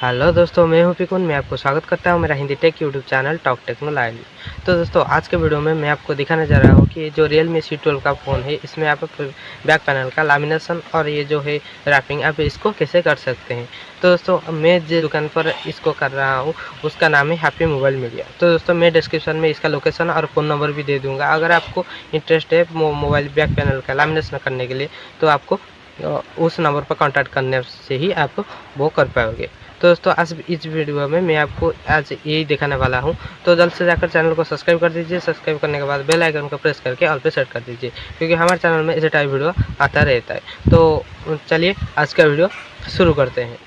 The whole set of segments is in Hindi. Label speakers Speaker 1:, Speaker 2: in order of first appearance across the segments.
Speaker 1: हेलो दोस्तों, मैं हूं पिकुन। मैं आपको स्वागत करता हूं मेरा Hindi tech YouTube channel talk technoline. तो दोस्तों, आज के वीडियो में मैं आपको दिखाने जा रहा हूं कि जो Realme C12 का फ़ोन है, इसमें आप बैक पैनल का लैमिनेशन और ये जो है रैपिंग, आप इसको कैसे कर सकते हैं। तो दोस्तों, मैं जिस दुकान पर इसको कर रहा हूँ उसका नाम है हैप्पी मोबाइल मीडिया। तो दोस्तों, मैं डिस्क्रिप्शन में इसका लोकेशन और फ़ोन नंबर भी दे दूँगा। अगर आपको इंटरेस्ट है मोबाइल बैक पैनल का लैमिनेशन करने के लिए, तो आपको उस नंबर पर कॉन्टैक्ट करने से ही आप वो कर पाओगे। तो दोस्तों, आज इस वीडियो में मैं आपको आज यही दिखाने वाला हूं। तो जल्द से जाकर चैनल को सब्सक्राइब कर दीजिए। सब्सक्राइब करने के बाद बेल आइकन को प्रेस करके ऑल पे सेट कर दीजिए, क्योंकि हमारे चैनल में इसे टाइप वीडियो आता रहता है। तो चलिए आज का वीडियो शुरू करते हैं।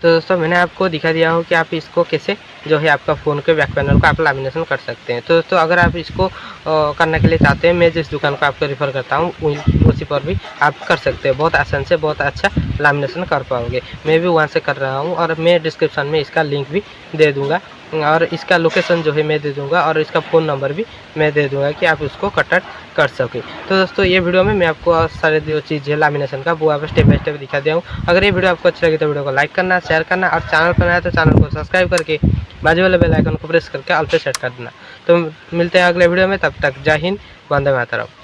Speaker 1: तो दोस्तों मैंने आपको दिखा दिया हो कि आप इसको कैसे जो है आपका फ़ोन के बैक पैनल को आप लैमिनेशन कर सकते हैं। तो दोस्तों अगर आप इसको करने के लिए चाहते हैं, मैं जिस दुकान को आपको रेफ़र करता हूँ उसी पर भी आप कर सकते हैं। बहुत आसान से बहुत अच्छा लैमिनेशन कर पाओगे। मैं भी वहाँ से कर रहा हूँ और मैं डिस्क्रिप्शन में इसका लिंक भी दे दूँगा और इसका लोकेशन जो है मैं दे दूँगा और इसका फ़ोन नंबर भी मैं दे दूँगा कि आप उसको कॉन्टैक्ट कर सकें। तो दोस्तों ये वीडियो में मैं आपको सारे जो चीज़ है लैमिनेशन का वो आप स्टेप बाय स्टेप दिखा दिया हूँ। अगर ये वीडियो आपको अच्छी लगी तो वीडियो को लाइक करना, शेयर करना और चैनल पर नया है तो चैनल को सब्सक्राइब करके बाजू वाले बेल आइकन को प्रेस करके ऑल पे सेट कर देना। तो मिलते हैं अगले वीडियो में, तब तक जय हिंद, वंदे मातरम।